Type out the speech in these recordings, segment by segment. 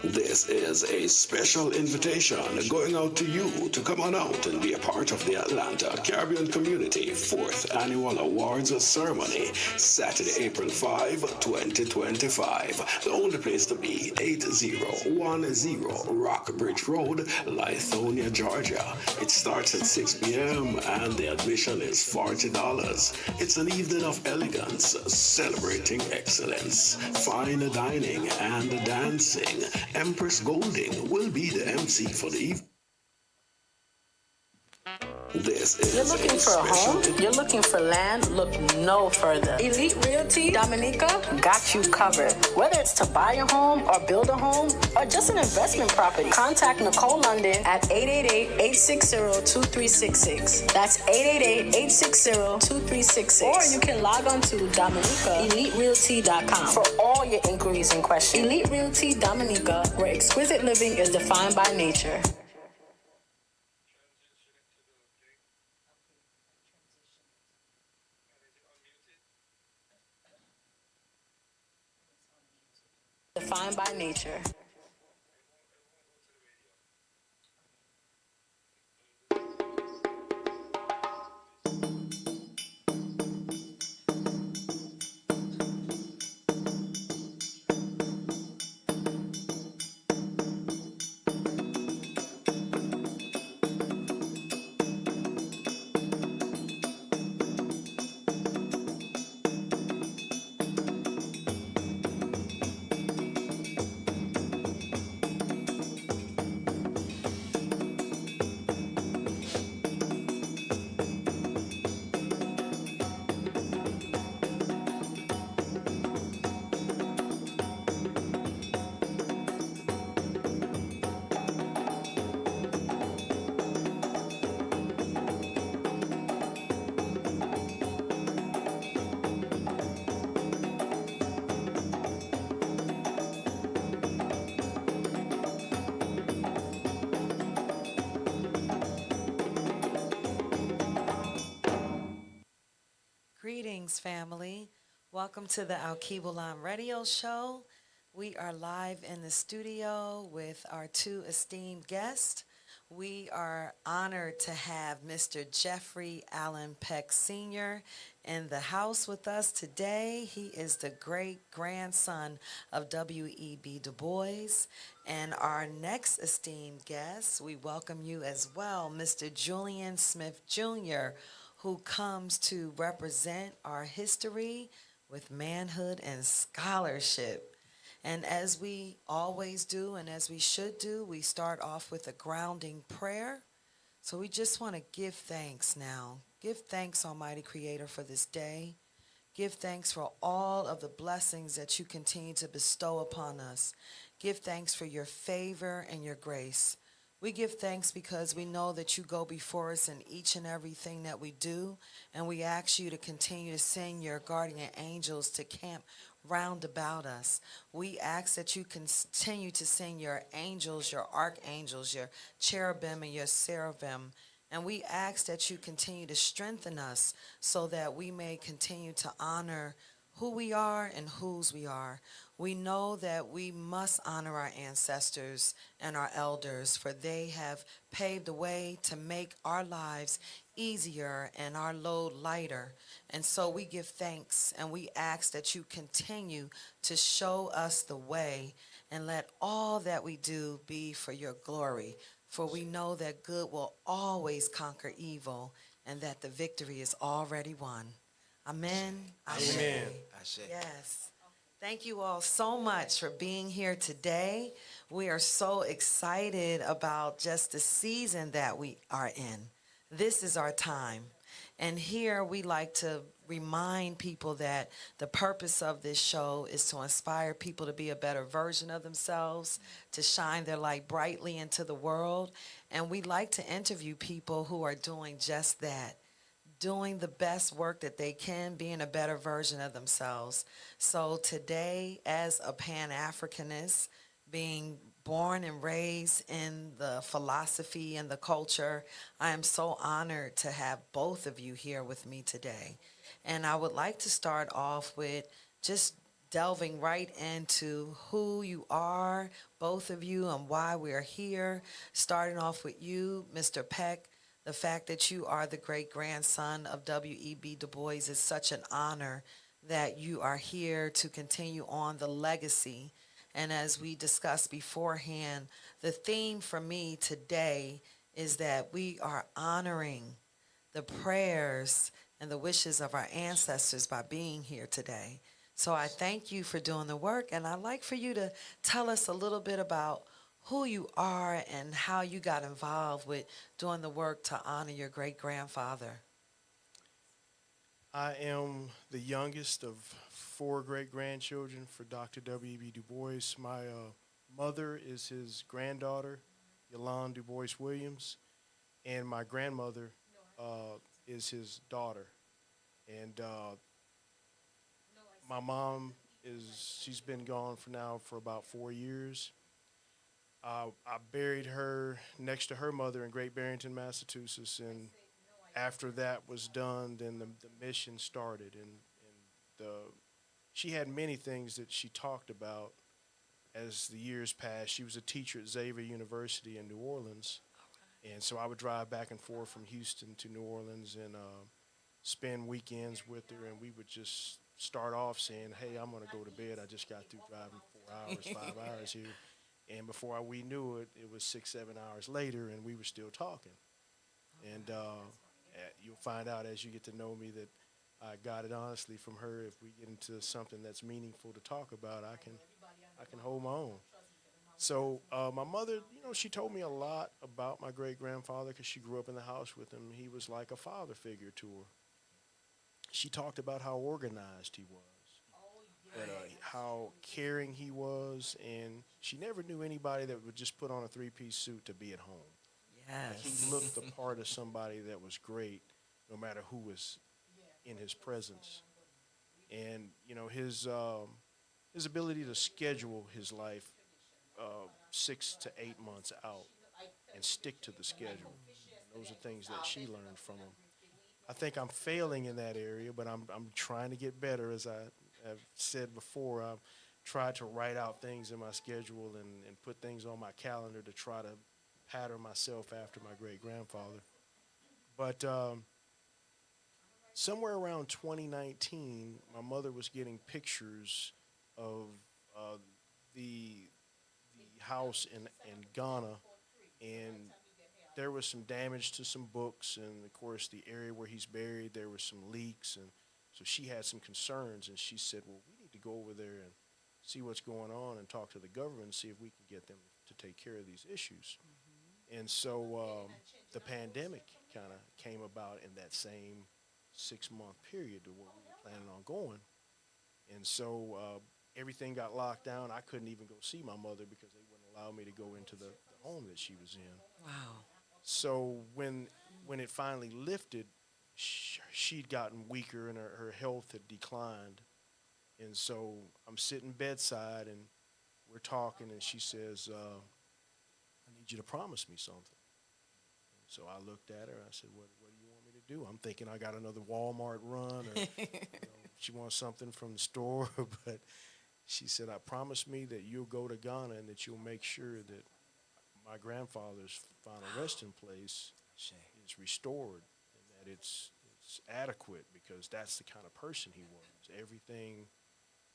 This is a special invitation going out to you to come on out and be a part of the Atlanta Caribbean Community 4th Annual Awards Ceremony, Saturday, April 5, 2025. The only place to be, 8010 Rockbridge Road, Lithonia, Georgia. It starts at 6 p.m. and the admission is $40. It's an evening of elegance, celebrating excellence, fine dining and dancing. Empress Golding will be the MC for the evening. This You're is looking a for a home? special. You're looking for land? Look no further. Elite Realty Dominica got you covered. Whether it's to buy a home or build a home or just an investment property, contact Nicole London at 888-860-2366. That's 888-860-2366. Or you can log on to DominicaEliteRealty.com for all your inquiries and questions. Elite Realty Dominica, where exquisite living is defined by nature. Defined by nature. Greetings, family. Welcome to the Alkebulan radio show. We are live in the studio with our two esteemed guests. We are honored to have Mr. Jeffrey Allen Peck Sr. in the house with us today. He is the great grandson of W.E.B. Du Bois. And our next esteemed guest, we welcome you as well, Mr. Julian Smith Jr., who comes to represent our history with manhood and scholarship. And as we always do, and as we should do, we start off with a grounding prayer. So we just want to give thanks now. Give thanks, Almighty Creator, for this day. Give thanks for all of the blessings that you continue to bestow upon us. Give thanks for your favor and your grace. We give thanks because we know that you go before us in each and everything that we do, and we ask you to continue to send your guardian angels to camp round about us. We ask that you continue to send your angels, your archangels, your cherubim and your seraphim, and we ask that you continue to strengthen us so that we may continue to honor who we are and whose we are. We know that we must honor our ancestors and our elders, for they have paved the way to make our lives easier and our load lighter. And so we give thanks and we ask that you continue to show us the way and let all that we do be for your glory. For we know that good will always conquer evil and that the victory is already won. Amen. Ashe. Amen. Yes. Thank you all so much for being here today. We are so excited about just the season that we are in. This is our time. And here we like to remind people that the purpose of this show is to inspire people to be a better version of themselves, to shine their light brightly into the world. And we like to interview people who are doing just that, doing the best work that they can, being a better version of themselves. So today, as a Pan-Africanist, being born and raised in the philosophy and the culture, I am so honored to have both of you here with me today. And I would like to start off with just delving right into who you are, both of you, and why we are here. Starting off with you, Mr. Peck, the fact that you are the great grandson of W.E.B. Du Bois is such an honor that you are here to continue on the legacy. And as we discussed beforehand, the theme for me today is that we are honoring the prayers and the wishes of our ancestors by being here today. So I thank you for doing the work, and I'd like for you to tell us a little bit about who you are and how you got involved with doing the work to honor your great grandfather. I am the youngest of four great grandchildren for Dr. W.E.B. Du Bois. My mother is his granddaughter, Yolande Du Bois Williams, and my grandmother is his daughter. And my mom she's been gone for about 4 years. I buried her next to her mother in Great Barrington, Massachusetts, and after that was done, then the mission started, and the she had many things that she talked about as the years passed. She was a teacher at Xavier University in New Orleans, and so I would drive back and forth from Houston to New Orleans and spend weekends with her, and we would just start off saying, "Hey, I'm gonna go to bed. I just got through driving 4 hours, 5 hours here." And before we knew it, it was 6, 7 hours later, and we were still talking. And you'll find out as you get to know me that I got it honestly from her. If we get into something that's meaningful to talk about, I can hold my own. So my mother, she told me a lot about my great grandfather because she grew up in the house with him. He was like a father figure to her. She talked about how organized he was, how caring he was, and she never knew anybody that would just put on a three-piece suit to be at home. Yes. He looked the part of somebody that was great, no matter who was in his presence. And his ability to schedule his life 6 to 8 months out and stick to the schedule. Those are things that she learned from him. I think I'm failing in that area, but I'm trying to get better. As I have said before, I've tried to write out things in my schedule and put things on my calendar to try to pattern myself after my great grandfather. But somewhere around 2019, my mother was getting pictures of the house in Ghana, and there was some damage to some books, and of course the area where he's buried, there was some leaks, and so she had some concerns, and she said, "Well, we need to go over there and see what's going on and talk to the government and see if we can get them to take care of these issues." And so the pandemic kind of came about in that same 6 month period to where we were planning on going. And so everything got locked down. I couldn't even go see my mother because they wouldn't allow me to go into the home that she was in. Wow. So when it finally lifted, she'd gotten weaker and her health had declined. And so I'm sitting bedside and we're talking, and she says, "I need you to promise me something." And so I looked at her. I said, "What do you want me to do?" I'm thinking I got another Walmart run, or she wants something from the store. But she said, "I promise me that you'll go to Ghana and that you'll make sure that my grandfather's final resting place is restored and that it's adequate, because that's the kind of person he was. Everything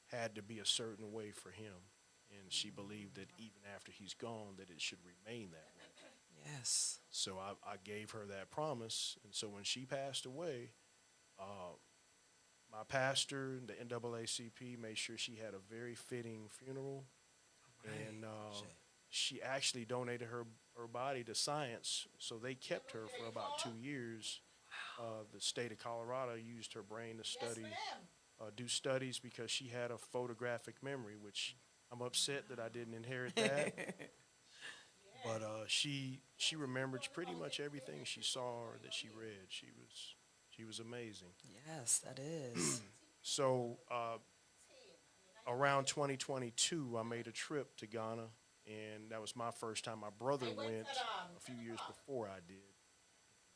had to be a certain way for him, and she believed that even after he's gone, that it should remain that way." Yes. So I gave her that promise, and so when she passed away, my pastor, the NAACP, made sure she had a very fitting funeral, and she actually donated her body to science, so they kept her for about 2 years. The state of Colorado used her brain to do studies, because she had a photographic memory, which I'm upset that I didn't inherit that. But she remembered pretty much everything she saw or that she read. She was amazing. Yes, that is. So around 2022, I made a trip to Ghana, and that was my first time. My brother went a few years before I did,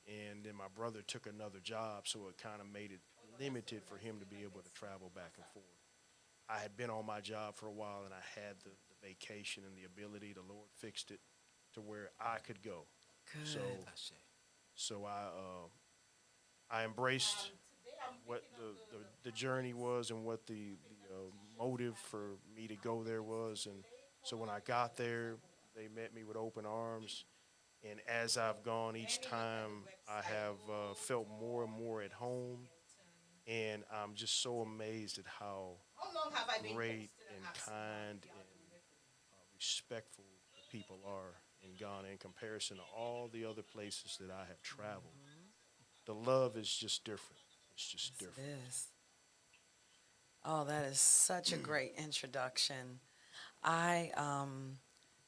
and then my brother took another job, so it kind of made it limited for him to be able to travel back and forth. I had been on my job for a while, and I had the vacation and the ability. The Lord fixed it to where I could go. So Good. so I embraced what the journey was and what the motive for me to go there was. And so when I got there, they met me with open arms. And as I've gone each time, I have felt more and more at home. And I'm just so amazed at how great and kind and respectful the people are in Ghana in comparison to all the other places that I have traveled. The love is just different. It's just Yes, it different. is. Oh, that is such a great introduction. I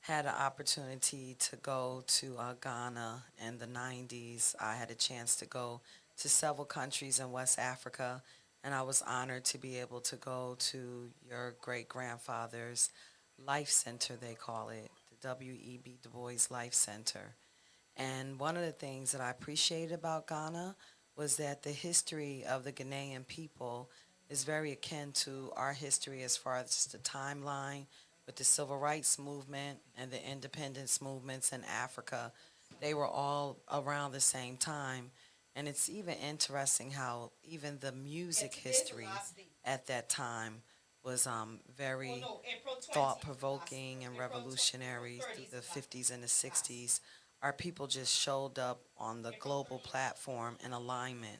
had an opportunity to go to Ghana in the 90s. I had a chance to go to several countries in West Africa, and I was honored to be able to go to your great grandfather's life center, they call it, the W.E.B. Du Bois Life Center. And one of the things that I appreciated about Ghana was that the history of the Ghanaian people is very akin to our history as far as the timeline with the civil rights movement and the independence movements in Africa. They were all around the same time. And it's even interesting how even the music history at that time was very thought provoking and revolutionary through the 50s and the 60s. Our people just showed up on the global platform in alignment.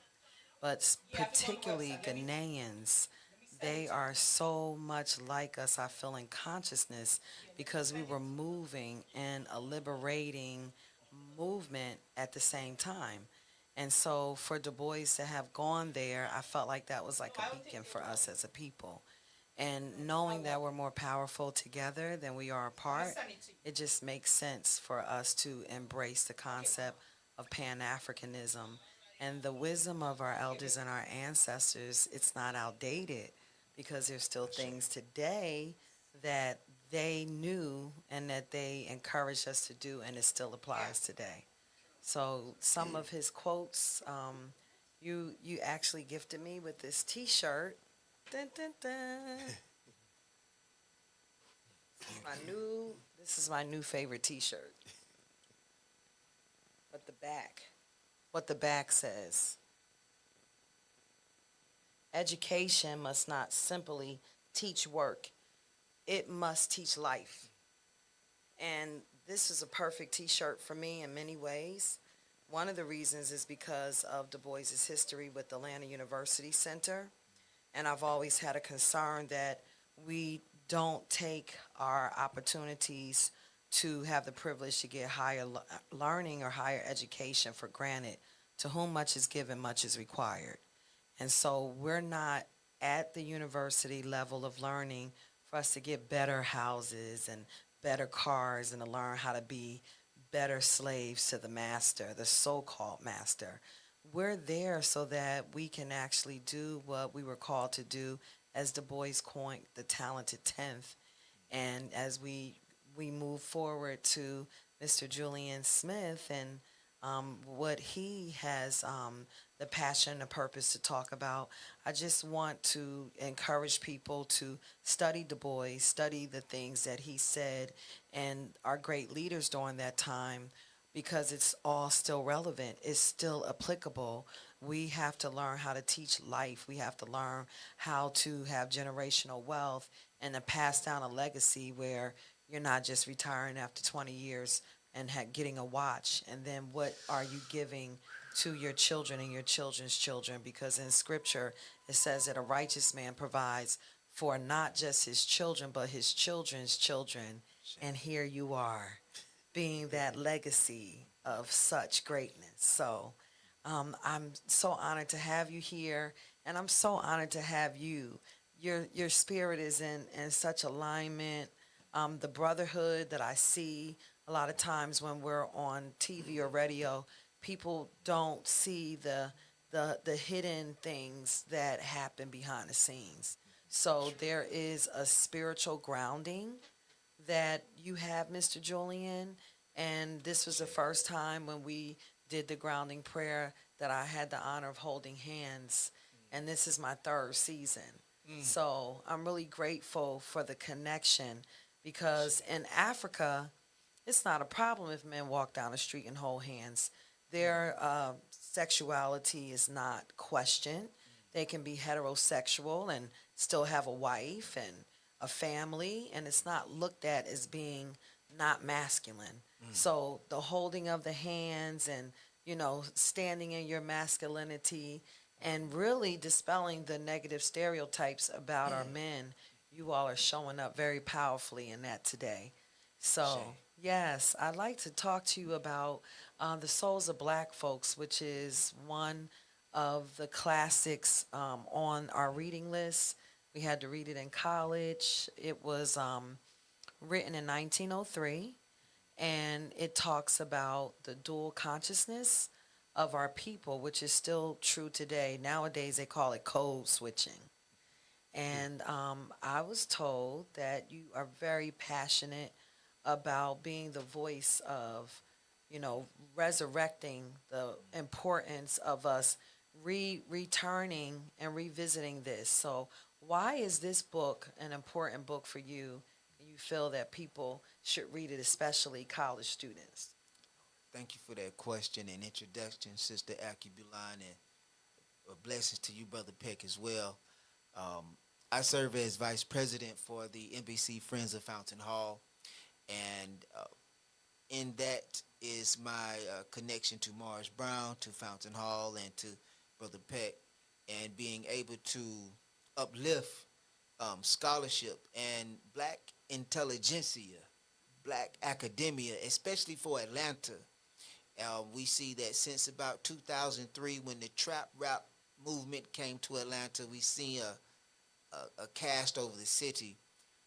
But particularly Ghanaians, they are so much like us, I feel, in consciousness because we were moving in a liberating movement at the same time. And so for Du Bois to have gone there, I felt like that was like a beacon for us as a people. And knowing that we're more powerful together than we are apart, it just makes sense for us to embrace the concept of Pan Africanism and the wisdom of our elders and our ancestors. It's not outdated because there's still things today that they knew and that they encouraged us to do, and it still applies today. So some of his quotes, you actually gifted me with this T-shirt. Dun, dun, dun. This is my new favorite T-shirt. But what the back says: education must not simply teach work; it must teach life. And this is a perfect T-shirt for me in many ways. One of the reasons is because of Du Bois's history with the Atlanta University Center, and I've always had a concern that we don't take our opportunities to have the privilege to get higher learning or higher education for granted. To whom much is given, much is required. And so we're not at the university level of learning for us to get better houses and better cars and to learn how to be better slaves to the master, the so-called master. We're there so that we can actually do what we were called to do, as Du Bois coined, the talented 10th. And as we move forward to Mr. Julian Smith and what he has the passion, the purpose to talk about, I just want to encourage people to study Du Bois, study the things that he said, and our great leaders during that time, because it's all still relevant. It's still applicable. We have to learn how to teach life. We have to learn how to have generational wealth and to pass down a legacy where you're not just retiring after 20 years and getting a watch. And then what are you giving to your children and your children's children? Because in Scripture, it says that a righteous man provides for not just his children, but his children's children. And here you are, being that legacy of such greatness. So I'm so honored to have you here, and I'm so honored to have you. Your spirit is in such alignment. The brotherhood that I see a lot of times when we're on TV or radio, people don't see the hidden things that happen behind the scenes. So there is a spiritual grounding that you have, Mr. Julian. And this was the first time when we did the grounding prayer that I had the honor of holding hands. And this is my third season. So I'm really grateful for the connection because in Africa, it's not a problem if men walk down the street and hold hands. Their sexuality is not questioned. They can be heterosexual and still have a wife and a family, and it's not looked at as being not masculine. So the holding of the hands and, standing in your masculinity and really dispelling the negative stereotypes about our men, you all are showing up very powerfully in that today. So, yes, I'd like to talk to you about The Souls of Black Folks, which is one of the classics on our reading list. We had to read it in college. It was written in 1903, and it talks about the dual consciousness of our people, which is still true today. Nowadays, they call it code switching. And I was told that you are very passionate about being the voice of, resurrecting the importance of us returning and revisiting this. So, why is this book an important book for you? And you feel that people should read it, especially college students? Thank you for that question and introduction, Sister Alkebulan, and blessings to you, Brother Peck, as well. I serve as Vice President for the NBC Friends of Fountain Hall, and in that is my connection to Morris Brown, to Fountain Hall, and to Brother Peck, and being able to uplift scholarship and black intelligentsia, black academia, especially for Atlanta. We see that since about 2003, when the trap rap movement came to Atlanta, we see a cast over the city.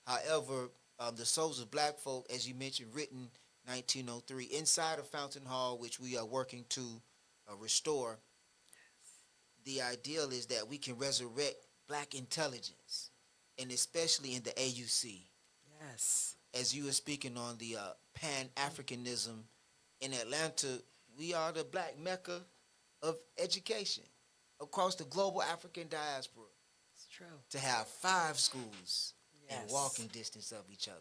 However, The Souls of Black Folk, as you mentioned, written 1903, inside of Fountain Hall, which we are working to restore. The ideal is that we can resurrect black intelligence, and especially in the AUC. Yes. As you were speaking on the Pan-Africanism in Atlanta, we are the black mecca of education across the global African diaspora. It's true. To have 5 schools in Yes. walking distance of each other.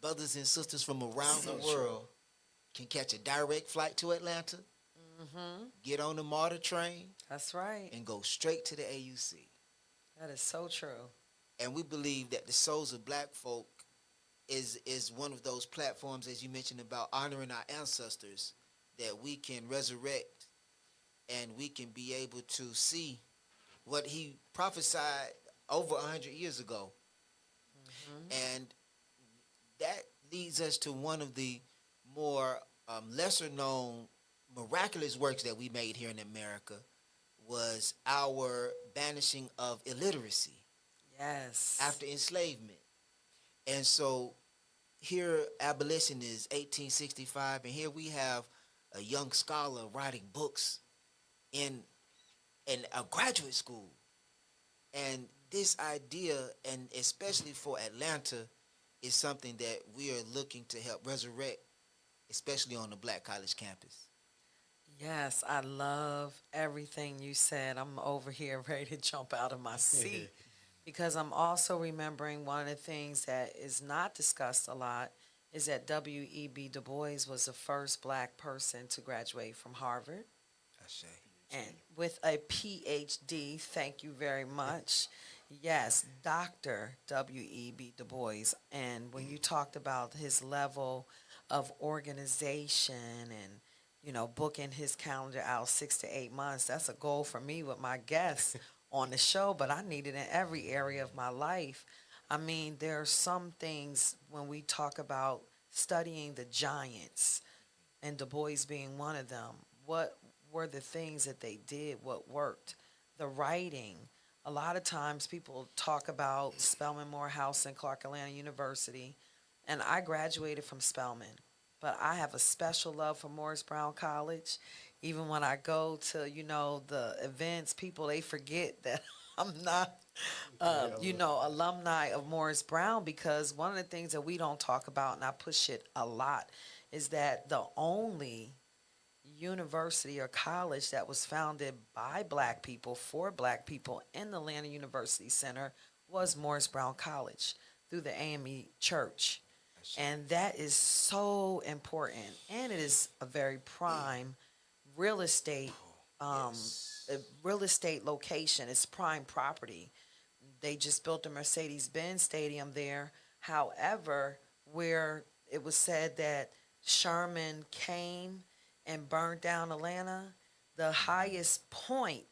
Brothers and sisters from around the world can catch a direct flight to Atlanta, get on the MARTA train, That's right. and go straight to the AUC. That is so true. And we believe that the Souls of Black Folk is one of those platforms, as you mentioned, about honoring our ancestors, that we can resurrect and we can be able to see what he prophesied over 100 years ago. And that leads us to one of the more lesser known miraculous works that we made here in America, was our banishing of illiteracy Yes. after enslavement. And so here abolition is 1865, and here we have a young scholar writing books in a graduate school. And this idea, and especially for Atlanta, is something that we are looking to help resurrect, especially on the Black College campus. Yes, I love everything you said. I'm over here ready to jump out of my seat because I'm also remembering one of the things that is not discussed a lot is that W.E.B. Du Bois was the first black person to graduate from Harvard. I say. And with a PhD, thank you very much. Yes, Dr. W.E.B. Du Bois. And when you talked about his level of organization and, booking his calendar out 6 to 8 months, that's a goal for me with my guests on the show, but I need it in every area of my life. I mean, there are some things when we talk about studying the giants, and Du Bois being one of them. What were the things that they did? What worked? The writing. A lot of times people talk about Spelman Morehouse and Clark Atlanta University, and I graduated from Spelman, but I have a special love for Morris Brown College. Even when I go to, the events, people, they forget that I'm not, alumni of Morris Brown, because one of the things that we don't talk about, and I push it a lot, is that the only university or college that was founded by black people for black people in the Atlanta University Center was Morris Brown College through the AME Church. And that is so important. And it is a very prime real estate real estate location. It's prime property. They just built a Mercedes-Benz stadium there. However, where it was said that Sherman came and burned down Atlanta, the highest point,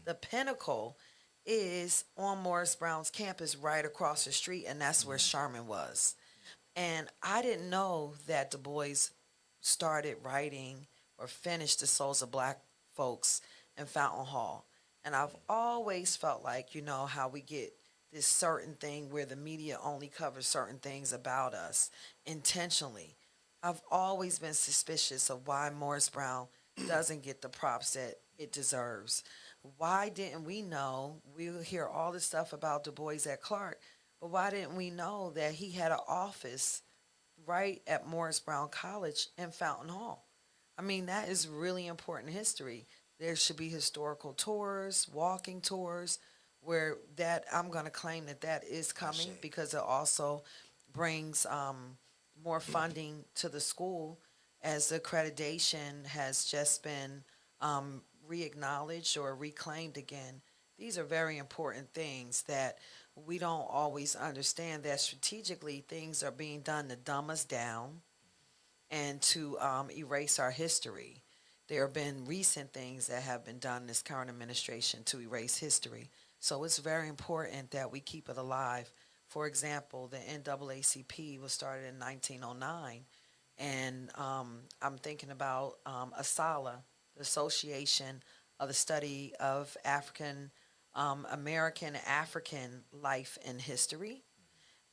the pinnacle, is on Morris Brown's campus right across the street, and that's where Sherman was. And I didn't know that Du Bois started writing or finished The Souls of Black Folks in Fountain Hall. And I've always felt like, how we get this certain thing where the media only covers certain things about us intentionally. I've always been suspicious of why Morris Brown doesn't get the props that it deserves. Why didn't we know? We hear all this stuff about Du Bois at Clark, but why didn't we know that he had an office right at Morris Brown College in Fountain Hall? I mean, that is really important history. There should be historical tours, walking tours, where that I'm going to claim that is coming because it also brings more funding to the school as the accreditation has just been re-acknowledged or reclaimed again. These are very important things that we don't always understand, that strategically things are being done to dumb us down and to erase our history. There have been recent things that have been done in this current administration to erase history. So it's very important that we keep it alive. For example, the NAACP was started in 1909, and I'm thinking about ASALA, the Association of the Study of American African Life and History,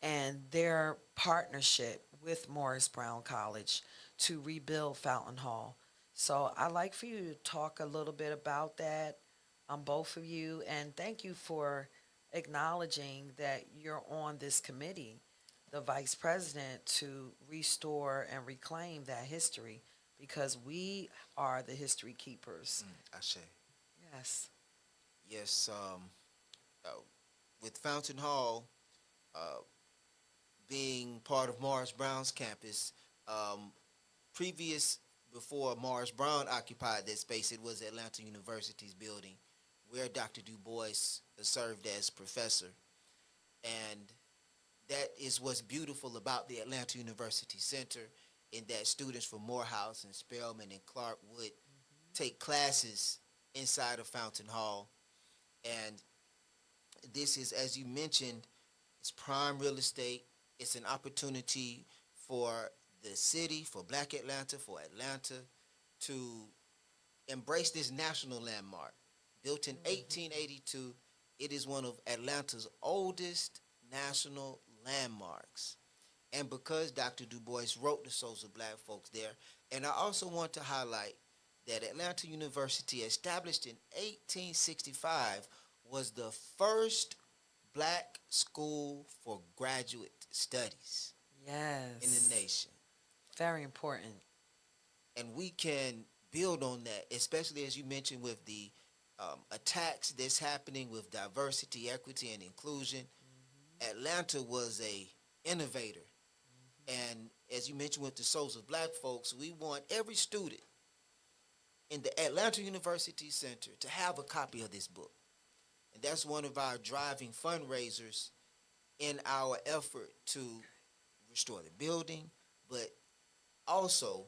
and their partnership with Morris Brown College to rebuild Fountain Hall. So I'd like for you to talk a little bit about that, both of you, and thank you for acknowledging that you're on this committee, the vice president, to restore and reclaim that history, because we are the history keepers. Ashe. Yes. Yes. With Fountain Hall being part of Morris Brown's campus, before Morris Brown occupied that space, it was Atlanta University's building where Dr. Du Bois served as professor. And that is what's beautiful about the Atlanta University Center, in that students from Morehouse and Spelman and Clark would take classes inside of Fountain Hall. And this is, as you mentioned, it's prime real estate. It's an opportunity for the city, for Black Atlanta, for Atlanta to embrace this national landmark. Built in 1882, it is one of Atlanta's oldest national landmarks. And because Dr. Du Bois wrote The Souls of Black Folks there, and I also want to highlight that Atlanta University, established in 1865, was the first black school for graduate studies Yes. in the nation. Very important. And we can build on that, especially as you mentioned with the attacks that's happening with diversity, equity, and inclusion. Atlanta was a innovator. And as you mentioned with the Souls of Black Folks, we want every student in the Atlanta University Center to have a copy of this book. And that's one of our driving fundraisers in our effort to restore the building, but also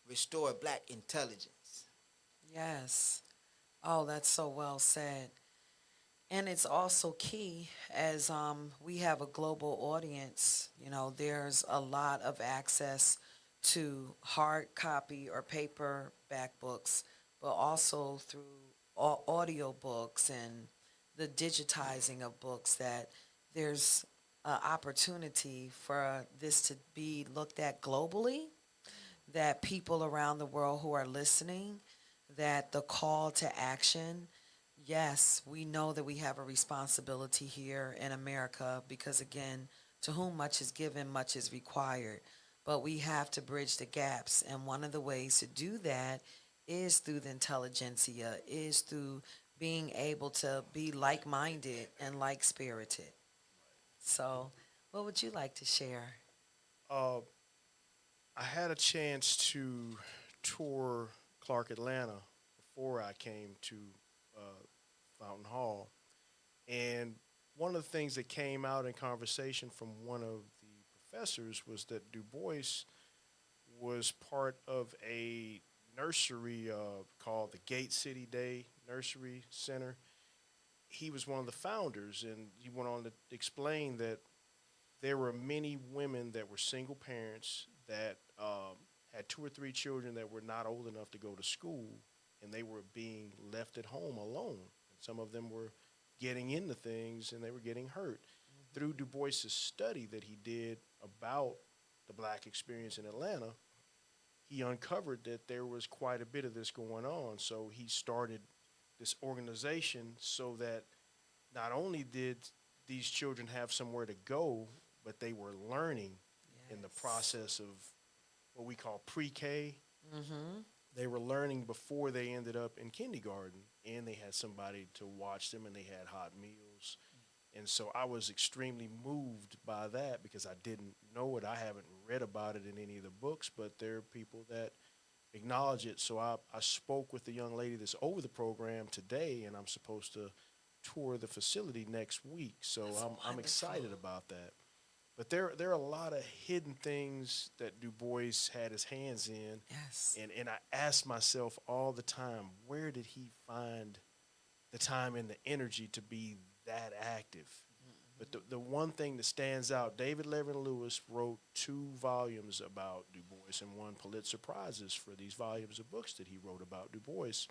restore Black intelligence. Yes. Oh, that's so well said. And it's also key as we have a global audience. There's a lot of access to hard copy or paperback books, but also through audio books and the digitizing of books, that there's an opportunity for this to be looked at globally, that people around the world who are listening, that the call to action, yes, we know that we have a responsibility here in America because, again, to whom much is given, much is required. But we have to bridge the gaps. And one of the ways to do that is through the intelligentsia, is through being able to be like-minded and like-spirited. So, what would you like to share? Uh, I had a chance to tour Clark, Atlanta before I came to uh, Fountain Hall. And one of the things that came out in conversation from one of the professors was that Du Bois was part of a nursery called the Gate City Day Nursery Center. He was one of the founders, and he went on to explain that there were many women that were single parents that had two or three children that were not old enough to go to school, and they were being left at home alone. And some of them were getting into things, and they were getting hurt. Through Du Bois's study that he did about the black experience in Atlanta, he uncovered that there was quite a bit of this going on. So he started this organization so that not only did these children have somewhere to go, but they were learning in the process of what we call pre-K. Mm-hmm. They were learning before they ended up in kindergarten, and they had somebody to watch them, and they had hot meals. And so I was extremely moved by that because I didn't know it. I haven't read about it in any of the books, but there are people that acknowledge it. So I spoke with the young lady that's over the program today, and I'm supposed to tour the facility next week. So I'm excited about that. But there are a lot of hidden things that Du Bois had his hands in. Yes. And I ask myself all the time, where did he find the time and the energy to be that active? But the one thing that stands out, David Levin Lewis wrote 2 volumes about Du Bois and won Pulitzer Prizes for these volumes of books that he wrote about Du Bois.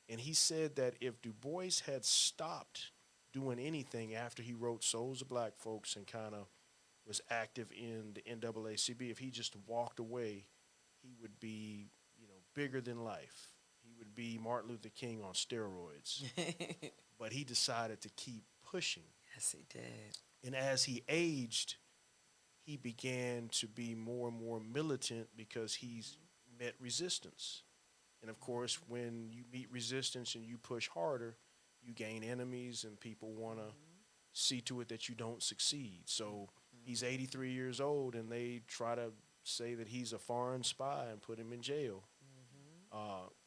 And he said that if Du Bois had stopped doing anything after he wrote Souls of Black Folks and kind of was active in the NAACP, if he just walked away, he would be, bigger than life. He would be Martin Luther King on steroids. But he decided to keep pushing. Yes, he did. And as he aged, he began to be more and more militant because he's met resistance. And of course, when you meet resistance and you push harder, you gain enemies and people want to see to it that you don't succeed. So he's 83 years old, and they try to say that he's a foreign spy and put him in jail.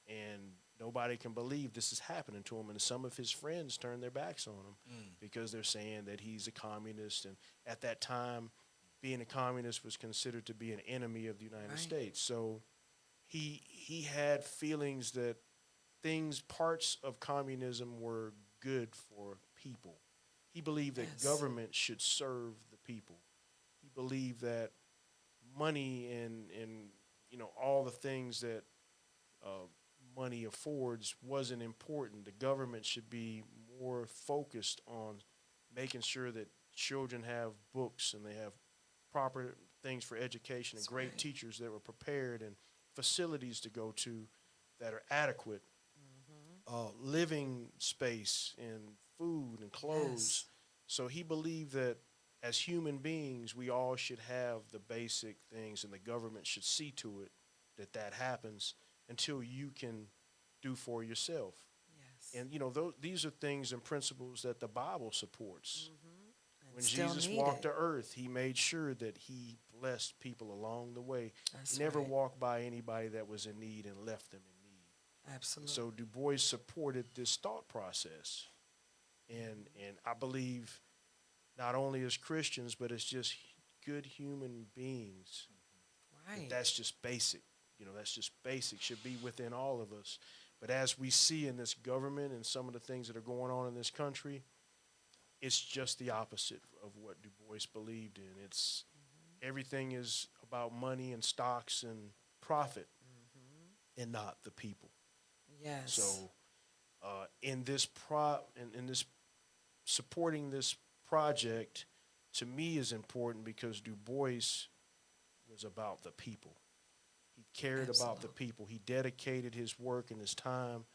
And nobody can believe this is happening to him. And some of his friends turn their backs on him because they're saying that he's a communist. And at that time, being a communist was considered to be an enemy of the United States. So he had feelings that parts of communism were good for people. He believed that government should serve the people. He believed that money and all the things that money affords wasn't important. The government should be more focused on making sure that children have books and they have proper things for education and great teachers that were prepared and facilities to go to that are adequate, living space and food and clothes. So he believed that as human beings, we all should have the basic things, and the government should see to it that happens until you can do for yourself. Yes. And these are things and principles that the Bible supports. When still Jesus needed. walked the earth, he made sure that he blessed people along the way. That's He never right. walked by anybody that was in need and left them in need. Absolutely. So Du Bois supported this thought process. And I believe not only as Christians, but as just good human beings, that's just basic. That's just basic, should be within all of us. But as we see in this government and some of the things that are going on in this country, it's just the opposite of what Du Bois believed in. It's everything is about money and stocks and profit, and not the people. Yes. So, in this supporting this project, to me is important because Du Bois was about the people. He cared about the people. He dedicated his work and his time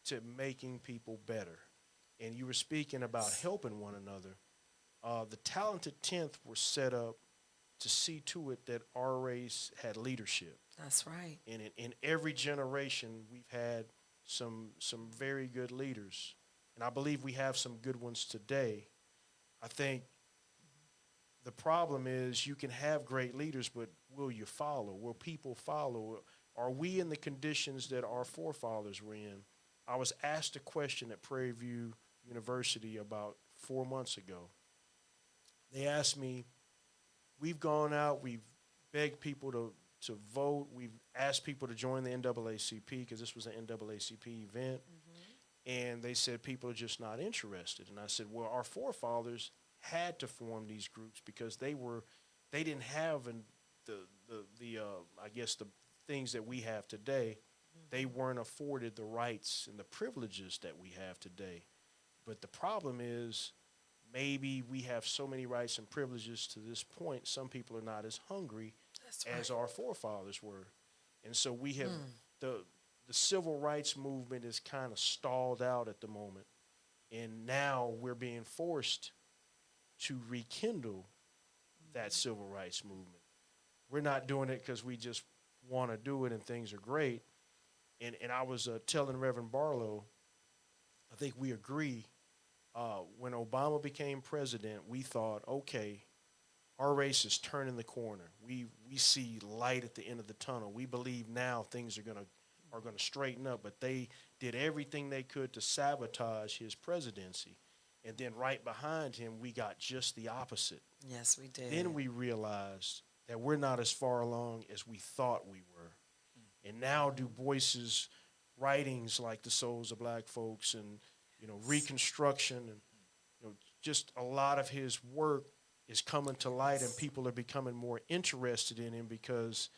to making people better. And you were speaking about helping one another. The Talented 10th were set up to see to it that our race had leadership. That's right. And in every generation, we've had some very good leaders. And I believe we have some good ones today. I think the problem is you can have great leaders, but will you follow? Will people follow? Are we in the conditions that our forefathers were in? I was asked a question at Prairie View University about 4 months ago. They asked me, we've gone out, we've begged people to vote, we've asked people to join the NAACP because this was an NAACP event, and they said people are just not interested. And I said, well, our forefathers had to form these groups because they didn't have I guess the things that we have today. They weren't afforded the rights and the privileges that we have today. But the problem is, maybe we have so many rights and privileges to this point, some people are not as hungry as our forefathers were. And so we have the civil rights movement is kind of stalled out at the moment. And now we're being forced to rekindle that civil rights movement. We're not doing it because we just want to do it and things are great. And I was telling Reverend Barlow, I think we agree, when Obama became president, we thought, okay, our race is turning the corner. We see light at the end of the tunnel. We believe now things are gonna straighten up, but they did everything they could to sabotage his presidency. And then right behind him, we got just the opposite. Yes, we did. Then we realized that we're not as far along as we thought we were. And now Du Bois's writings like The Souls of Black Folks and, Reconstruction and, just a lot of his work is coming to light and people are becoming more interested in him because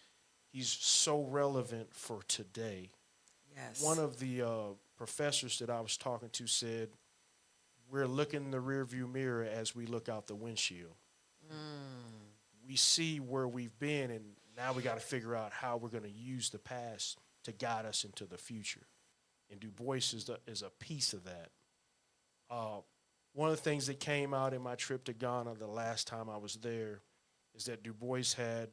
he's so relevant for today. Yes. One of the professors that I was talking to said, we're looking in the rearview mirror as we look out the windshield. We see where we've been, and now we got to figure out how we're going to use the past to guide us into the future. And Du Bois is a piece of that. One of the things that came out in my trip to Ghana the last time I was there is that Du Bois had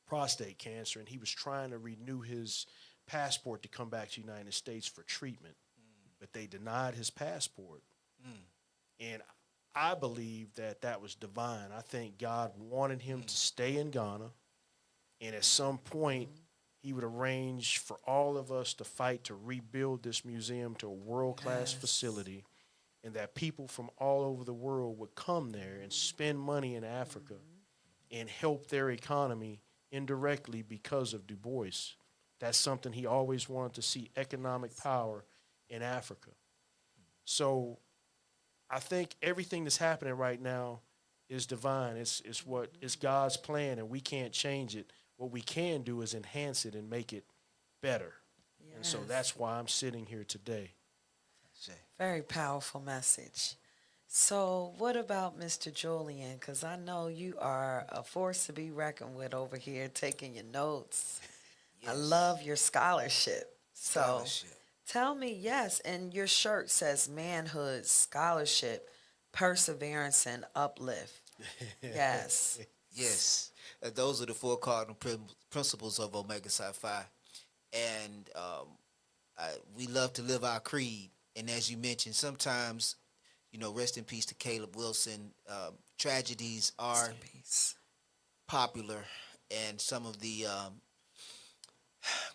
prostate cancer, and he was trying to renew his passport to come back to the United States for treatment. But they denied his passport. And I believe that was divine. I think God wanted him to stay in Ghana, and at some point, he would arrange for all of us to fight to rebuild this museum to a world-class facility, and that people from all over the world would come there and spend money in Africa and help their economy indirectly because of Du Bois. That's something he always wanted to see, economic power in Africa. So I think everything that's happening right now is divine. It's God's plan, and we can't change it. What we can do is enhance it and make it better. Yes. And so that's why I'm sitting here today. Very powerful message. So what about Mr. Julian? Because I know you are a force to be reckoned with over here, taking your notes. Yes. I love your scholarship. So tell me, yes, and your shirt says manhood, scholarship, perseverance, and uplift. Yes. Yes. Those are the 4 cardinal principles of Omega Psi Phi. And we love to live our creed. And as you mentioned, sometimes, rest in peace to Caleb Wilson, tragedies are popular, and some of the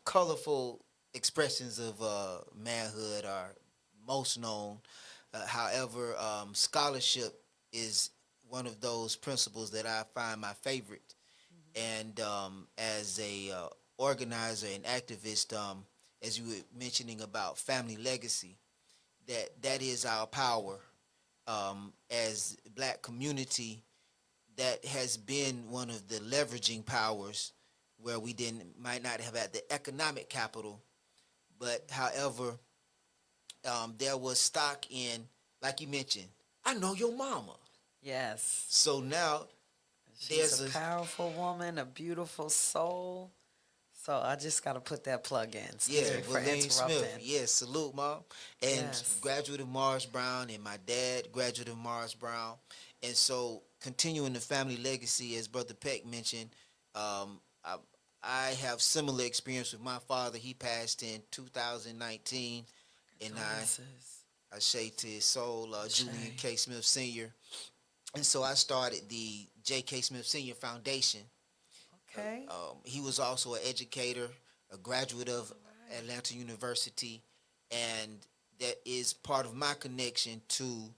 colorful expressions of manhood are most known. However, scholarship is one of those principles that I find my favorite. And as a organizer and activist, as you were mentioning about family legacy, that is our power. As Black community, that has been one of the leveraging powers where we might not have had the economic capital, but however, there was stock in, like you mentioned, I know your mama. Yes. So now she's a powerful woman, a beautiful soul. So I just got to put that plug in. Excuse me for Valine interrupting. Smith. Yes, salute, Mom. And graduate of Morris Brown, and my dad, graduate of Morris Brown. And so continuing the family legacy, as Brother Peck mentioned, um, I, I have similar experience with my father. He passed in 2019, and Condolences. I say to his soul, Julian Shay. K. Smith Sr. And so I started the J.K. Smith Sr. Foundation. Okay. He was also an educator, a graduate of All right. Atlanta University, and that is part of my connection to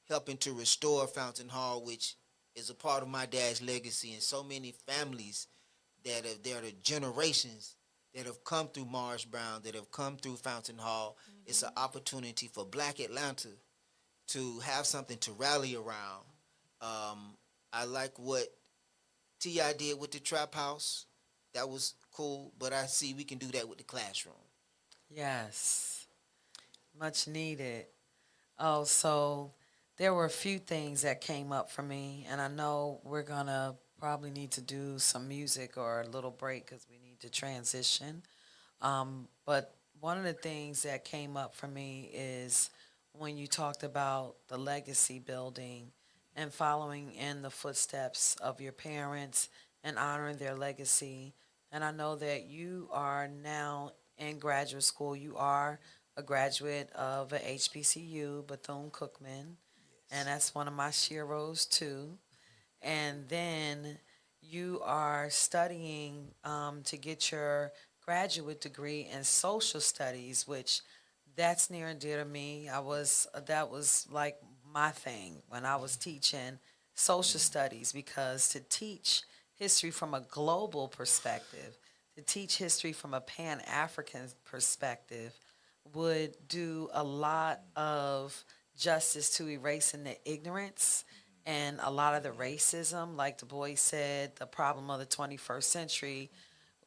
helping to restore Fountain Hall, which is a part of my dad's legacy, and so many families there are generations that have come through Marsh Brown, that have come through Fountain Hall. It's an opportunity for Black Atlanta to have something to rally around. I like what T.I. did with the trap house. That was cool, but I see we can do that with the classroom. Yes. Much needed. Oh, so there were a few things that came up for me, and I know we're gonna probably need to do some music or a little break because we need to transition. But one of the things that came up for me is when you talked about the legacy building and following in the footsteps of your parents and honoring their legacy. And I know that you are now in graduate school. You are a graduate of a HBCU, Bethune Cookman, and Yes. that's one of my sheroes too. And then you are studying to get your graduate degree in social studies, which that's near and dear to me. That was like my thing when I was teaching social studies, because to teach history from a global perspective, to teach history from a Pan African perspective, would do a lot of justice to erasing the ignorance and a lot of the racism. Like Du Bois said, the problem of the 21st century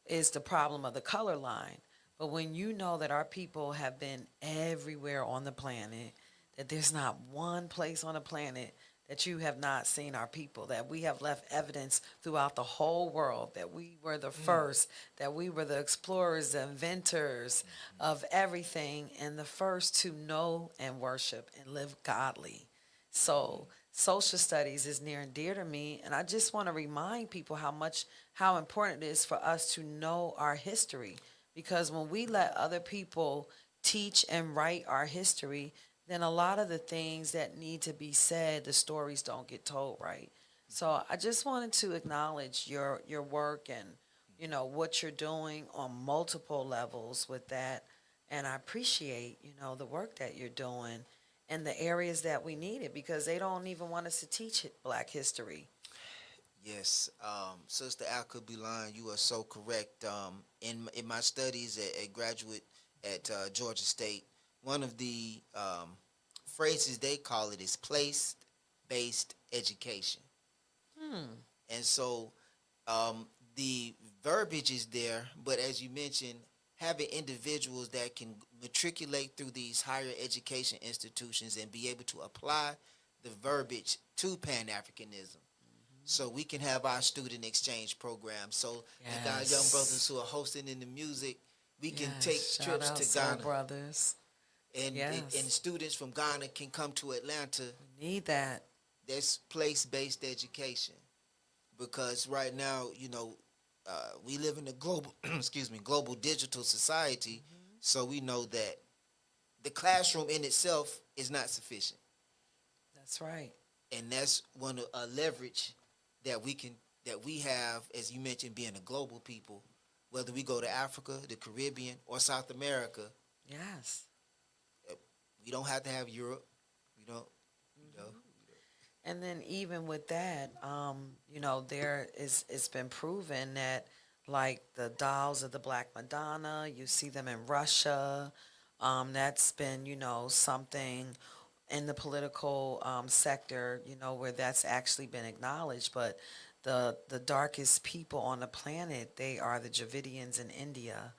is the problem of the color line. But when you know that our people have been everywhere on the planet, that there's not one place on the planet that you have not seen our people, that we have left evidence throughout the whole world, that we were the first, that we were the explorers, the inventors of everything, and the first to know and worship and live godly. So social studies is near and dear to me, and I just want to remind people how important it is for us to know our history, because when we let other people teach and write our history, then a lot of the things that need to be said, the stories don't get told right. So I just wanted to acknowledge your work and what you're doing on multiple levels with that, and I appreciate the work that you're doing in the areas that we need it, because they don't even want us to teach Black history. Yes, Sister Alkebulan, you are so correct. In my studies at graduate at Georgia State, one of the phrases they call it is place-based education, Hmm. and so the verbiage is there. But as you mentioned, having individuals that can matriculate through these higher education institutions and be able to apply the verbiage to Pan Africanism, so we can have our student exchange program. So like our young brothers Yes. who are hosting in the music, we can take Yes. Shout trips out to Soul Ghana, Brothers. and Yes. students from Ghana can come to Atlanta. We need that. That's place-based education, because right now, we live in a global, excuse me, global digital society. So we know that the classroom in itself is not sufficient, That's right. and that's one of a leverage that we have, as you mentioned, being a global people. Whether we go to Africa, the Caribbean, or South America, Yes. uh, we don't have to have Europe. We don't, you know. And then even with that, there is it's been proven that like the dolls of the Black Madonna, you see them in Russia. That's been something in the political sector, where that's actually been acknowledged. But the darkest people on the planet, they are the Dravidians in India,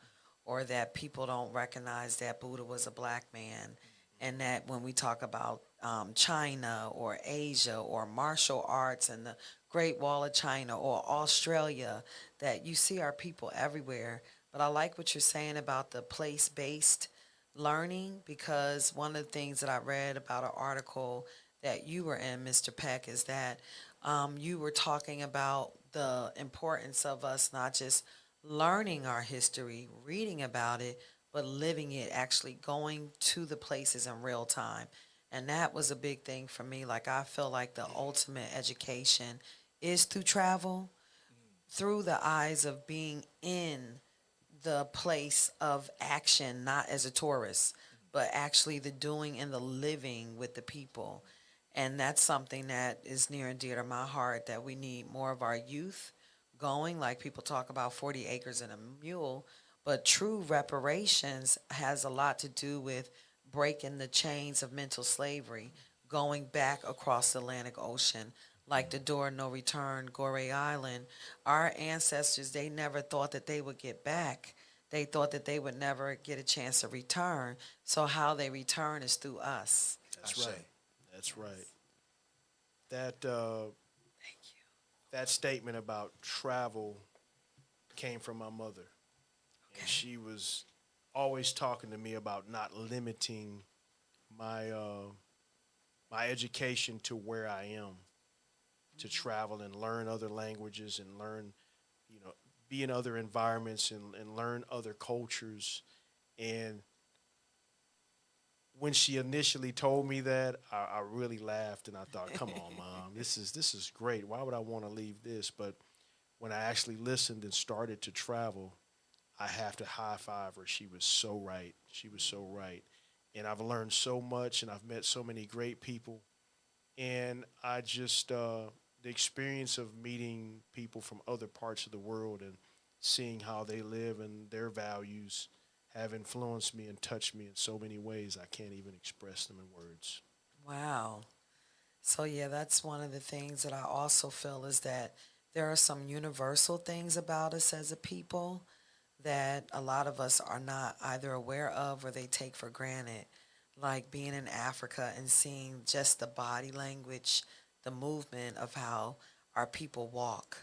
or that people don't recognize that Buddha was a black man, and that when we talk about China or Asia or martial arts and the Great Wall of China or Australia, that you see our people everywhere. But I like what you're saying about the place-based learning, because one of the things that I read about an article that you were in, Mr. Peck, is that You were talking about the importance of us not just learning our history, reading about it, but living it, actually going to the places in real time. And that was a big thing for me. Like, I feel like the ultimate education is through travel, through the eyes of being in the place of action, not as a tourist, but actually the doing and the living with the people. And that's something that is near and dear to my heart, that we need more of our youth going. Like, people talk about 40 acres and a mule, but true reparations has a lot to do with breaking the chains of mental slavery, going back across the Atlantic Ocean, like the door of no return, Goree Island. Our ancestors, they never thought that they would get back. They thought that they would never get a chance to return. So how they return is through us. That's Ashe. right. That's right. That Thank you. that statement about travel came from my mother, and Okay. she was always talking to me about not limiting my my education to where I am, to travel and learn other languages and learn, be in other environments and learn other cultures. And when she initially told me that, I really laughed and I thought, "Come on, mom, this is great. Why would I want to leave this?" But when I actually listened and started to travel, I have to high five her. She was so right. She was so right. And I've learned so much and I've met so many great people. And I just, the experience of meeting people from other parts of the world and seeing how they live and their values have influenced me and touched me in so many ways I can't even express them in words. Wow. So yeah, that's one of the things that I also feel, is that there are some universal things about us as a people that a lot of us are not either aware of or they take for granted. Like being in Africa and seeing just the body language, the movement of how our people walk.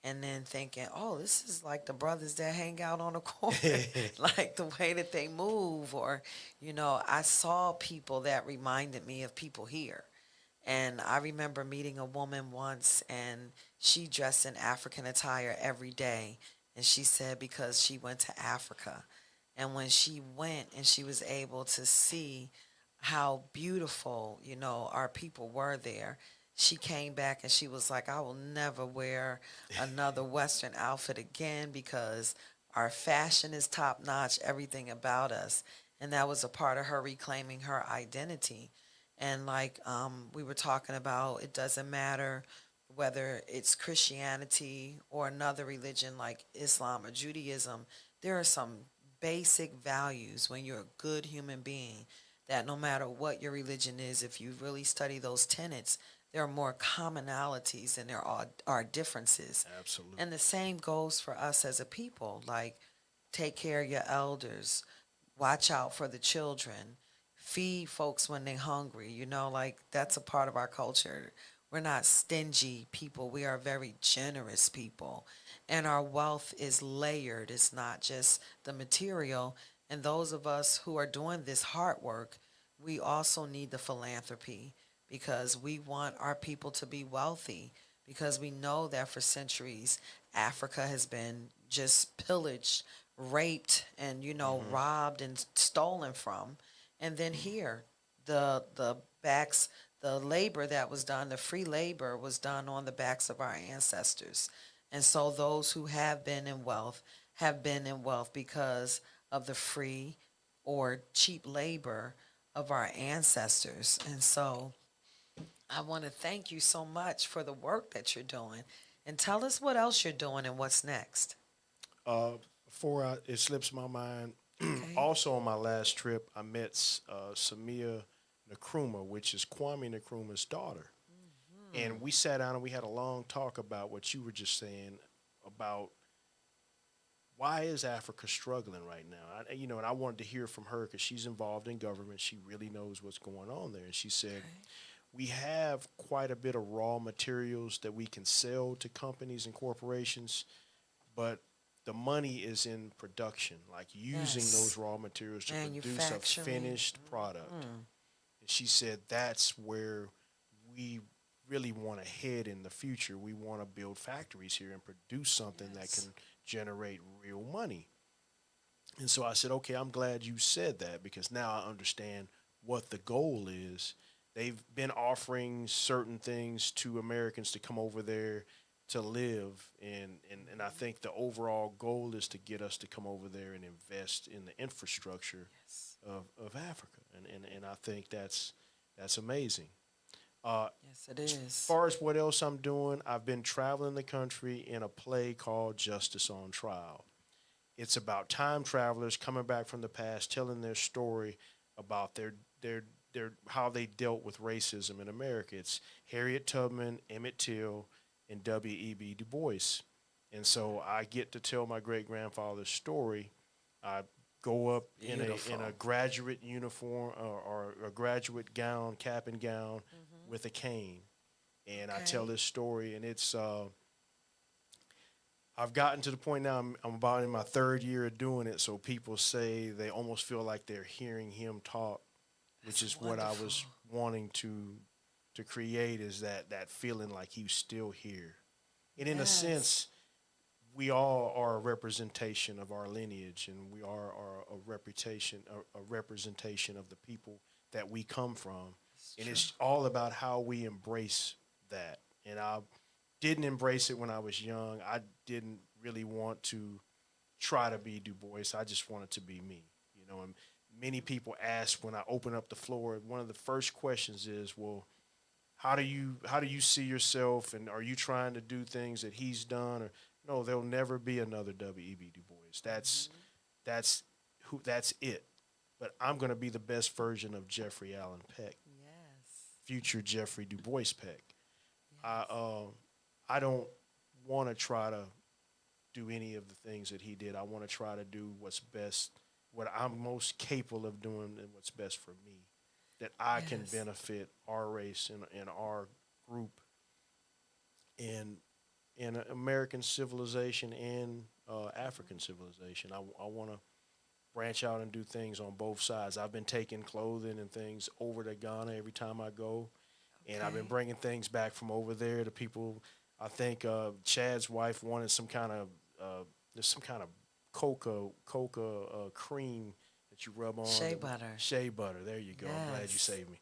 And then thinking, oh, this is like the brothers that hang out on the corner, like the way that they move. Or, I saw people that reminded me of people here. And I remember meeting a woman once, and she dressed in African attire every day. And she said because she went to Africa. And when she went and she was able to see how beautiful, our people were there, she came back and she was like, I will never wear another Western outfit again, because our fashion is top notch, everything about us. And that was a part of her reclaiming her identity. And like, we were talking about, it doesn't matter whether it's Christianity or another religion like Islam or Judaism. There are some basic values when you're a good human being, that no matter what your religion is, if you really study those tenets, there are more commonalities than there are differences. Absolutely. And the same goes for us as a people. Like, take care of your elders, watch out for the children, feed folks when they're hungry. Like, that's a part of our culture. We're not stingy people. We are very generous people. And our wealth is layered. It's not just the material. And those of us who are doing this hard work, we also need the philanthropy, because we want our people to be wealthy, because we know that for centuries Africa has been just pillaged, raped, and robbed and stolen from. And then here, the backs, the labor that was done, the free labor was done on the backs of our ancestors. And so those who have been in wealth because of the free or cheap labor of our ancestors. And so I want to thank you so much for the work that you're doing. And tell us what else you're doing and what's next. Uh, it slips my mind, Okay. also on my last trip, I met Samia Nkrumah, which is Kwame Nkrumah's daughter. And we sat down and we had a long talk about what you were just saying about why is Africa struggling right now? And I wanted to hear from her because she's involved in government. She really knows what's going on there. And she said, we have quite a bit of raw materials that we can sell to companies and corporations, but the money is in production, like using Yes. those raw materials to produce a Manufacturing. finished product. And she said that's where we really want to head in the future. We want to build factories here and produce something that can generate real money. And so I said, okay, I'm glad you said that because now I understand what the goal is. They've been offering certain things to Americans to come over there to live. And I think the overall goal is to get us to come over there and invest in the infrastructure Yes. of Africa. And I think that's amazing. Yes, it As is. far as what else I'm doing, I've been traveling the country in a play called Justice on Trial. It's about time travelers coming back from the past, telling their story about their how they dealt with racism in America. It's Harriet Tubman, Emmett Till, and W.E.B. Du Bois. And so I get to tell my great grandfather's story. I go up in a Beautiful. graduate uniform or a graduate gown, cap and gown, with a cane, and I tell Okay. this story, and it's I've gotten to the point now. I'm about in my third year of doing it, so people say they almost feel like they're hearing him talk, which That's is what I wonderful. was wanting to create is that feeling like he's still here, and in a Yes. sense, we all are a representation of our lineage, and we are a reputation, a representation of the people that we come from, It's and true. it's all about how we embrace that. And I didn't embrace it when I was young. I didn't really want to try to be Du Bois. I just wanted to be me, you know. And many people ask when I open up the floor. One of the first questions is, "Well, how do you see yourself, and are you trying to do things that he's done?" Or no, there'll never be another W.E.B. Du Bois. That's that's it. But I'm going to be the best version of Jeffrey Allen Peck, Yes. future Jeffrey Du Bois Peck. I Yes. I don't want to try to do any of the things that he did. I want to try to do what's best, what I'm most capable of doing, and what's best for me, that I can Yes. benefit our race and our group in American civilization and African civilization. I want to branch out and do things on both sides. I've been taking clothing and things over to Ghana every time I go, and I've been Okay. bringing things back from over there to people. I think Chad's wife wanted some kind of there's some kind of coca cream that you rub on. Shea butter. Shea butter. There you go. I'm glad you Yes. saved me.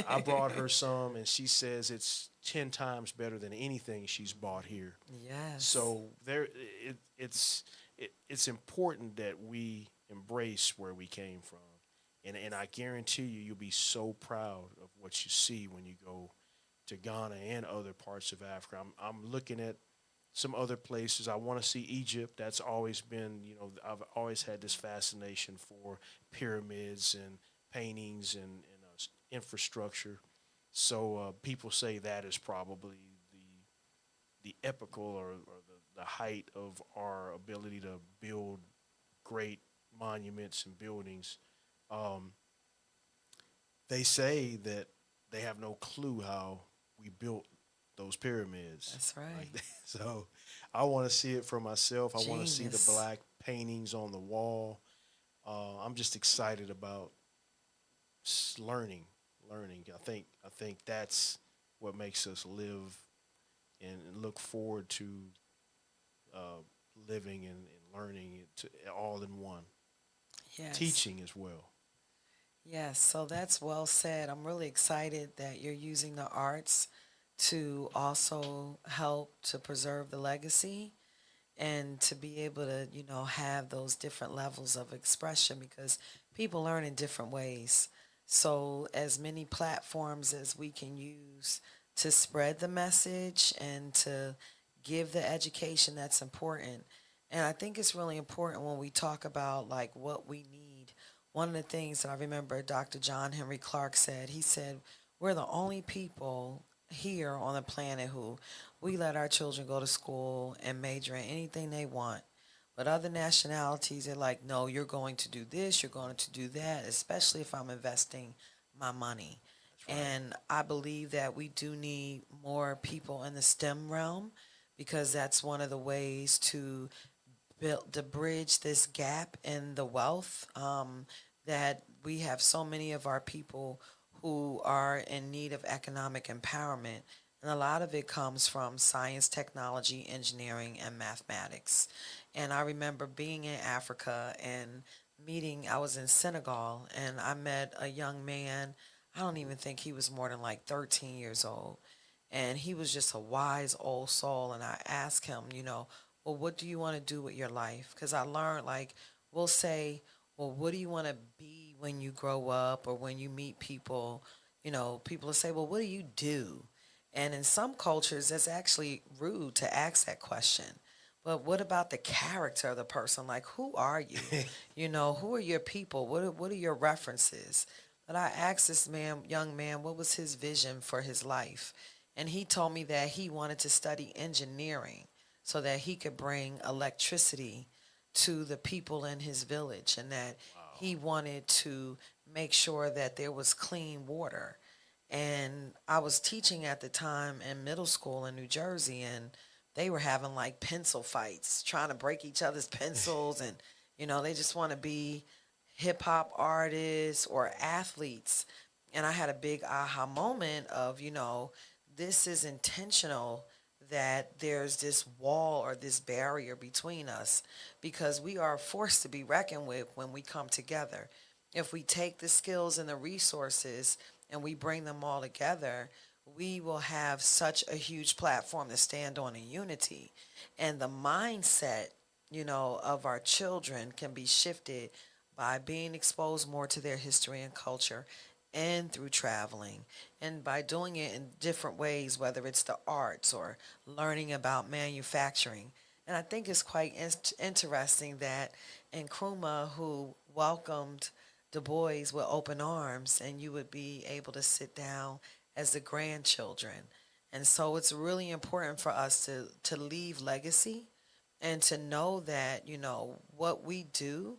I brought her some, and she says it's 10 times better than anything she's bought here. Yes. So it's important that we embrace where we came from, and I guarantee you'll be so proud of what you see when you go to Ghana and other parts of Africa. I'm looking at some other places. I want to see Egypt. That's always been, I've always had this fascination for pyramids and paintings and infrastructure. So people say that is probably the epical or the height of our ability to build great monuments and buildings. Um, they say that they have no clue how we built those pyramids. That's right. Like so, I want to see it for myself. I want to see the Genius. black paintings on the wall. I'm just excited about learning, learning. I think that's what makes us live and look forward to uh, living and learning it all in one. Yes. Teaching as well. Yes. So that's well said. I'm really excited that you're using the arts to also help to preserve the legacy and to be able to, have those different levels of expression because people learn in different ways. So, as many platforms as we can use to spread the message and to give the education that's important. And I think it's really important when we talk about like what we need. One of the things that I remember Dr. John Henry Clark said, he said, we're the only people here on the planet who we let our children go to school and major in anything they want. But other nationalities, they're like, no, you're going to do this, you're going to do that, especially if I'm investing my money. That's right. And I believe that we do need more people in the STEM realm because that's one of the ways to build to bridge this gap in the wealth that we have so many of our people who are in need of economic empowerment And a lot of it comes from science, technology, engineering, and mathematics. And I remember being in Africa and meeting, I was in Senegal, and I met a young man. I don't even think he was more than like 13 years old. And he was just a wise old soul. And I asked him, well, what do you want to do with your life? Because I learned, like, we'll say, well, what do you want to be when you grow up or when you meet people? People will say, well, what do you do? And in some cultures, it's actually rude to ask that question. But what about the character of the person? Like, who are you? Who are your people? What are your references? But I asked this young man, what was his vision for his life? And he told me that he wanted to study engineering so that he could bring electricity to the people in his village, and that he wanted to make sure that there was clean water. And I was teaching at the time in middle school in New Jersey, and they were having like pencil fights, trying to break each other's pencils, and they just want to be hip hop artists or athletes. And I had a big aha moment of, this is intentional, that there's this wall or this barrier between us, because we are forced to be reckoned with when we come together. If we take the skills and the resources and we bring them all together, we will have such a huge platform to stand on in unity. And the mindset, of our children can be shifted by being exposed more to their history and culture, and through traveling, and by doing it in different ways, whether it's the arts or learning about manufacturing. And I think it's quite interesting that Nkrumah, who welcomed Du Bois with open arms, and you would be able to sit down as the grandchildren. And so it's really important for us to leave legacy and to know that, what we do,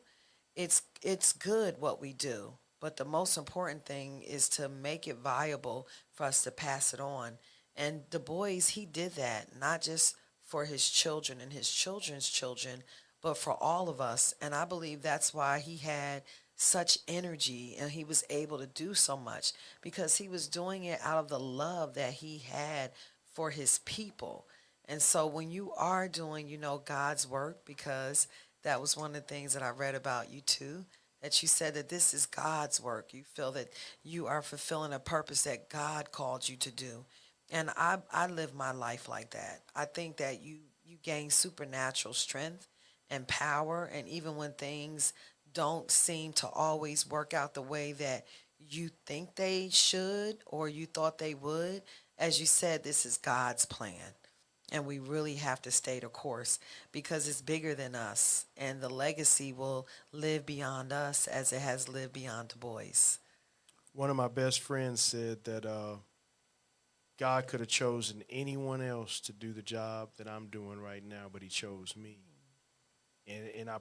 it's good what we do. But the most important thing is to make it viable for us to pass it on. And Du Bois, he did that, not just for his children and his children's children, but for all of us. And I believe that's why he had such energy and he was able to do so much, because he was doing it out of the love that he had for his people. And so when you are doing, God's work, because that was one of the things that I read about you too, that you said that this is God's work. You feel that you are fulfilling a purpose that God called you to do. And I live my life like that. I think that you gain supernatural strength and power, and even when things don't seem to always work out the way that you think they should or you thought they would, as you said, this is God's plan. And we really have to stay the course, because it's bigger than us, and the legacy will live beyond us as it has lived beyond Du Bois. One of my best friends said that God could have chosen anyone else to do the job that I'm doing right now, but He chose me. And I